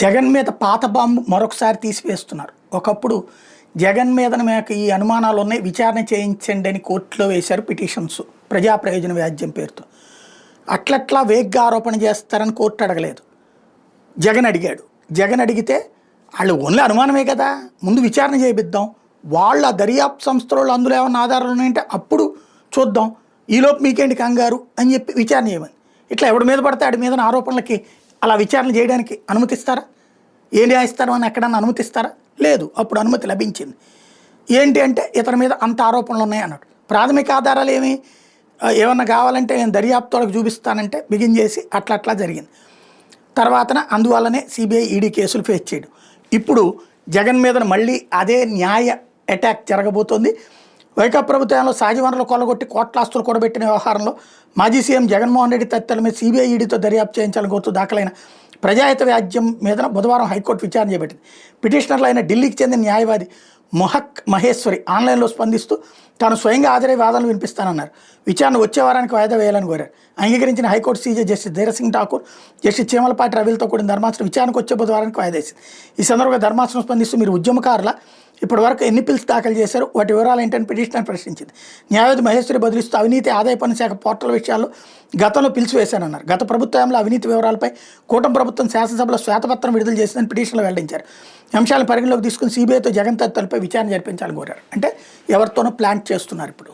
జగన్ మీద పాత బాంబు మరొకసారి తీసివేస్తున్నారు. ఒకప్పుడు జగన్ మీద మాకు ఈ అనుమానాలు ఉన్నాయి, విచారణ చేయించండి అని కోర్టులో వేశారు పిటిషన్స్, ప్రజా ప్రయోజన వ్యాజ్యం పేరుతో. అట్లట్లా వేగ్గా ఆరోపణ చేస్తారని కోర్టు అడగలేదు, జగన్ అడిగాడు. జగన్ అడిగితే వాళ్ళు ఓన్లీ అనుమానమే కదా, ముందు విచారణ చేయిద్దాం, వాళ్ళ దర్యాప్తు సంస్థలు అందులో ఏమన్నా ఆధారాలు ఉన్నాయంటే అప్పుడు చూద్దాం, ఈలోపు మీకేంటి కంగారు అని చెప్పి విచారణ చేయమని. ఇట్లా ఎవడి మీద పడితే ఆడి మీద ఆరోపణలకి అలా విచారణ చేయడానికి అనుమతిస్తారా? ఏ న్యాయస్థానం అని ఎక్కడన్నా అనుమతిస్తారా? లేదు. అప్పుడు అనుమతి లభించింది. ఏంటి అంటే ఇతని మీద అంత ఆరోపణలు ఉన్నాయి అన్నాడు. ప్రాథమిక ఆధారాలు ఏమి, ఏమన్నా కావాలంటే నేను దర్యాప్తులకు చూపిస్తానంటే బిగించేసి అట్లా జరిగింది. తర్వాతన అందువల్లనే సిబిఐ ఈడీ కేసులు ఫేస్ చేయడం. ఇప్పుడు జగన్ మీద మళ్ళీ అదే న్యాయ అటాక్ జరగబోతోంది. వైకాపా ప్రభుత్వంలో సహజ వనరులు కొల్లగొట్టి కోట్ల ఆస్తులు కూడబెట్టిన వ్యవహారంలో మాజీ సీఎం జగన్మోహన్ రెడ్డి తదితరుల మీద సిబిఐ ఈడీతో దర్యాప్తు చేయించాలని కోరుతూ దాఖలైన ప్రజాహిత వ్యాజ్యం మీద బుధవారం హైకోర్టు విచారణ చేపట్టింది. పిటిషనర్లు అయిన ఢిల్లీకి చెందిన న్యాయవాది మొహక్ మహేశ్వరి ఆన్లైన్లో స్పందిస్తూ తాను స్వయంగా హాజరై వాదనలు వినిపిస్తానన్నారు. విచారణ వచ్చే వారానికి వాయిదా వేయాలని కోరారు. అంగీకరించిన high court CJ justice Dhiraj Singh Thakur, justice Cheemalapati రవిలతో కూడిన ధర్మాసనం విచారణకు వచ్చే బుధవారానికి వాయిదా వేసింది. ఈ సందర్భంగా ధర్మాసనం స్పందిస్తూ మీరు ఉద్యమకారుల ఇప్పటి వరకు ఎన్ని పిల్స్ దాఖలు చేశారు, వాటి వివరాలు ఏంటని పిటిషనర్ ప్రశ్నించింది. న్యాయవాది మహేశ్వరి బదిలిస్తూ అవినీతి ఆదాయ పన్ను శాఖ పోర్టల్ విషయాల్లో గతంలో పిలిచి వేశానన్నారు. గత ప్రభుత్వంలో అవినీతి వివరాలపై కూటమి ప్రభుత్వం శాసనసభలో శ్వేతపత్రం విడుదల చేసిందని పిటిషన్లో వెల్లడించారు. అంశాలను పరిగణలోకి తీసుకుని సిబిఐతో జగన్ తదితరులపై విచారణ జరిపించాలని కోరారు. అంటే ఎవరితోనో ప్లాన్ చేస్తున్నారు ఇప్పుడు.